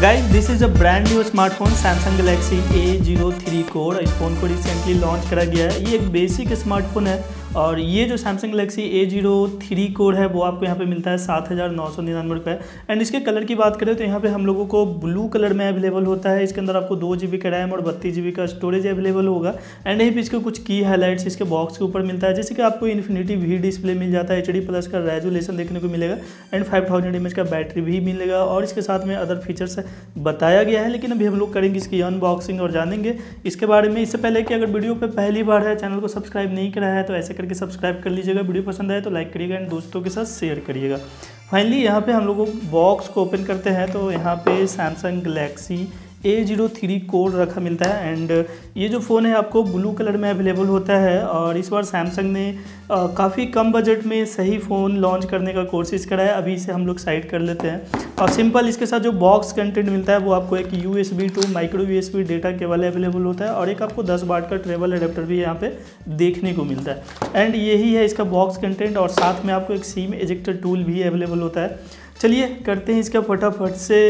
Guys this is a brand new smartphone Samsung Galaxy A03 core. इस phone को recently launch करा गया है। ये एक बेसिक स्मार्टफोन है और ये जो सैमसंग गैलेक्सी A03 कोर है वो आपको यहाँ पे मिलता है 7,999 रुपये। एंड इसके कलर की बात करें तो यहाँ पे हम लोगों को ब्लू कलर में अवेलेबल होता है। इसके अंदर आपको 2 GB का रैम और 32 GB का स्टोरेज अवेलेबल होगा। एंड यहीं पे इसके कुछ की हाईलाइट्स इसके बॉक्स के ऊपर मिलता है, जैसे कि आपको इन्फिनिटी वी डिस्प्ले मिल जाता है, HD+ का रेजोल्यूशन देखने को मिलेगा एंड 5000 mAh का बैटरी भी मिलेगा और इसके साथ में अदर फीचर्स बताया गया है। लेकिन अभी हम लोग करेंगे इसकी अनबॉक्सिंग और जानेंगे इसके बारे में। इससे पहले कि अगर वीडियो पे पहली बार है, चैनल को सब्सक्राइब नहीं करा है तो ऐसे करके सब्सक्राइब कर लीजिएगा। वीडियो पसंद आए तो लाइक करिएगा एंड दोस्तों के साथ शेयर करिएगा। फाइनली यहाँ पे हम लोग बॉक्स को ओपन करते हैं तो यहाँ पे सैमसंग गैलेक्सी A03 कोर रखा मिलता है। एंड ये जो फ़ोन है आपको ब्लू कलर में अवेलेबल होता है और इस बार सैमसंग ने काफ़ी कम बजट में सही फ़ोन लॉन्च करने का कोशिश करा है। अभी इसे हम लोग साइड कर लेते हैं और सिंपल इसके साथ जो बॉक्स कंटेंट मिलता है वो आपको एक USB to micro USB data cable available होता है और एक आपको 10 वाट का ट्रेवल अडेप्टर भी यहाँ पे देखने को मिलता है। एंड यही है इसका बॉक्स कंटेंट और साथ में आपको एक सिम एजेक्टर टूल भी अवेलेबल होता है। चलिए करते हैं इसका फटाफट से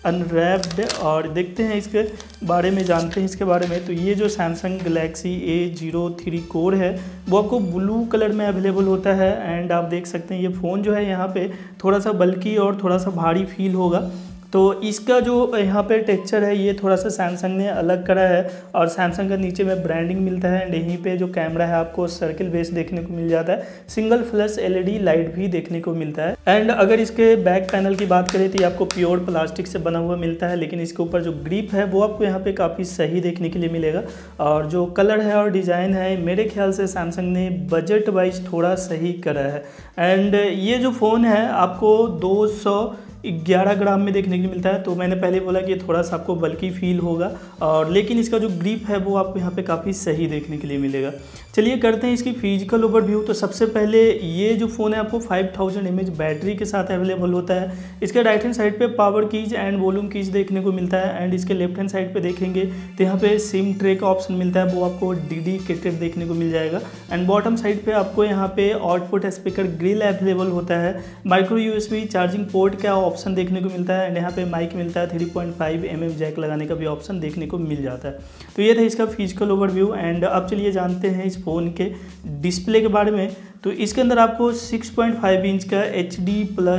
अनरैप्ड और देखते हैं इसके बारे में, जानते हैं इसके बारे में। तो ये जो सैमसंग गैलेक्सी A03 कोर है वो आपको ब्लू कलर में अवेलेबल होता है। एंड आप देख सकते हैं ये फ़ोन जो है यहाँ पे थोड़ा सा बल्की और थोड़ा सा भारी फील होगा। तो इसका जो यहाँ पे टेक्सचर है ये थोड़ा सा सैमसंग ने अलग करा है और सैमसंग का नीचे में ब्रांडिंग मिलता है। एंड यहीं पे जो कैमरा है आपको सर्किल बेस देखने को मिल जाता है, सिंगल फ्लैश LED लाइट भी देखने को मिलता है। एंड अगर इसके बैक पैनल की बात करें तो ये आपको प्योर प्लास्टिक से बना हुआ मिलता है, लेकिन इसके ऊपर जो ग्रिप है वो आपको यहाँ पे काफ़ी सही देखने के लिए मिलेगा। और जो कलर है और डिज़ाइन है मेरे ख्याल से सैमसंग ने बजट वाइज थोड़ा सही करा है। एंड ये जो फ़ोन है आपको 211 ग्राम में देखने के लिए मिलता है। तो मैंने पहले बोला कि थोड़ा सा आपको बल्कि फील होगा और लेकिन इसका जो ग्रिप है वो आपको यहाँ पे काफ़ी सही देखने के लिए मिलेगा। चलिए करते हैं इसकी फिजिकल ओवरव्यू। तो सबसे पहले ये जो फ़ोन है आपको 5000 mAh बैटरी के साथ अवेलेबल होता है। इसके राइट हैंड साइड पे power keys and volume keys देखने को मिलता है। एंड इसके लेफ्ट हैंड साइड पे देखेंगे तो यहाँ पे सिम ट्रे का ऑप्शन मिलता है, वो आपको डेडिकेटेड देखने को मिल जाएगा। एंड बॉटम साइड पे आपको यहाँ पे आउटपुट स्पीकर ग्रिल अवेलेबल होता है, माइक्रो USB चार्जिंग पोर्ट का ऑप्शन देखने को मिलता है। एंड यहाँ पे माइक मिलता है, 3.5 mm जैक लगाने का भी ऑप्शन देखने को मिल जाता है। तो ये था इसका फिजिकल ओवरव्यू। एंड अब चलिए जानते हैं इस फ़ोन के डिस्प्ले के बारे में। तो इसके अंदर आपको 6.5 इंच का HD+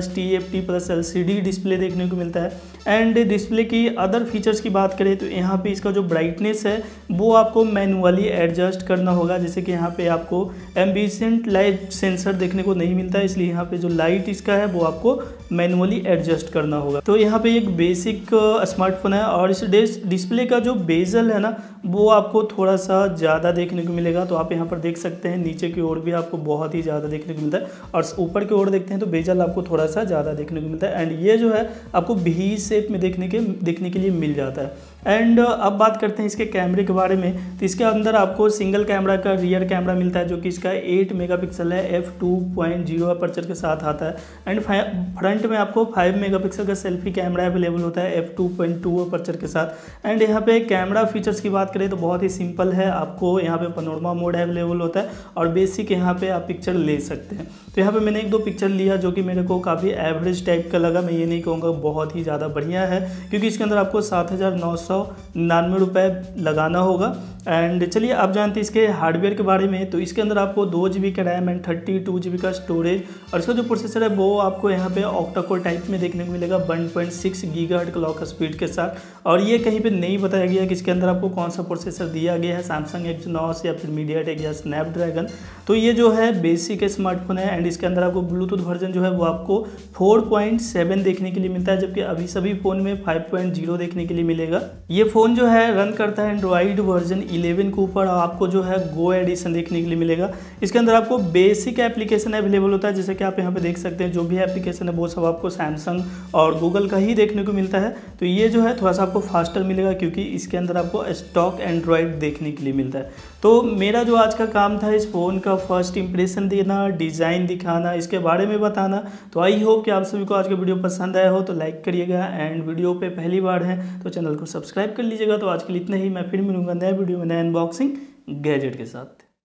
TFT+ LCD डिस्प्ले देखने को मिलता है। एंड डिस्प्ले की अदर फीचर्स की बात करें तो यहाँ पे इसका जो ब्राइटनेस है वो आपको मैनुअली एडजस्ट करना होगा, जैसे कि यहाँ पे आपको एम्बिएंट लाइट सेंसर देखने को नहीं मिलता है, इसलिए यहाँ पे जो लाइट इसका है वो आपको मैनुअली एडजस्ट करना होगा। तो यहाँ पे एक बेसिक स्मार्टफोन है और इस डिस्प्ले का जो बेजल है ना वो आपको थोड़ा सा ज़्यादा देखने को मिलेगा। तो आप यहाँ पर देख सकते हैं नीचे की ओर भी आपको बहुत ही ज़्यादा देखने को मिलता है और ऊपर की ओर देखते हैं तो बेजल आपको थोड़ा सा ज़्यादा देखने को मिलता है। एंड ये जो है आपको V शेप में देखने के लिए मिल जाता है। एंड अब बात करते हैं इसके कैमरे के बारे में। तो इसके अंदर आपको सिंगल कैमरा का रियर कैमरा मिलता है जो कि इसका 8 मेगापिक्सल है, f2.0 अपर्चर के साथ आता है। एंड फ्रंट में आपको 5 मेगापिक्सल का सेल्फी कैमरा अवेलेबल होता है f2.2 अपर्चर के साथ। एंड यहाँ पे कैमरा फीचर्स की बात करें तो बहुत ही सिंपल है, आपको यहाँ पे पैनोरमा मोड अवेलेबल होता है और बेसिक यहाँ पे आप पिक्चर ले सकते हैं। तो यहाँ पे मैंने 1-2 पिक्चर लिया जो कि मेरे को काफ़ी एवरेज टाइप का लगा। मैं ये नहीं कहूँगा बहुत ही ज़्यादा बढ़िया है क्योंकि इसके अंदर आपको 7,999 रुपये लगाना होगा। एंड चलिए आप जानते हैं इसके हार्डवेयर के बारे में। तो इसके अंदर आपको 2 GB का रैम एंड 32 GB का स्टोरेज और इसका जो प्रोसेसर है वो आपको यहाँ पे ऑक्टा कोर टाइप में देखने को मिलेगा 1.6 GHz क्लॉक स्पीड के साथ। और ये कहीं पे नहीं बताया गया कि इसके अंदर आपको कौन सा प्रोसेसर दिया गया है, सैमसंग Exynos या फिर मीडियाटेक या स्नैपड्रैगन। तो ये जो है बेसिक स्मार्टफोन है। एंड इसके अंदर आपको ब्लूटूथ वर्जन जो है वो आपको 4.7 देखने के लिए मिलता है, जबकि अभी सभी फ़ोन में 5.0 देखने के लिए मिलेगा। ये फ़ोन जो है रन करता है एंड्रॉइड वर्जन 11 के ऊपर। आपको जो है गो एडिशन देखने के लिए मिलेगा। इसके अंदर आपको बेसिक एप्लीकेशन अवेलेबल होता है, जैसे कि आप यहाँ पे देख सकते हैं जो भी एप्लीकेशन है वो सब आपको सैमसंग और गूगल का ही देखने को मिलता है। तो ये जो है थोड़ा सा आपको फास्टर मिलेगा क्योंकि इसके अंदर आपको स्टॉक एंड्रॉइड देखने के लिए मिलता है। तो मेरा जो आज का काम था इस फ़ोन का फर्स्ट इंप्रेशन देना, डिज़ाइन दिखाना, इसके बारे में बताना। तो आई होप कि आप सभी को आज का वीडियो पसंद आया हो तो लाइक करिएगा एंड वीडियो पे पहली बार है तो चैनल को सब्सक्राइब कर लीजिएगा। तो आज के लिए इतना ही, मैं फिर मिलूंगा नए वीडियो में नए अनबॉक्सिंग गैजेट के साथ।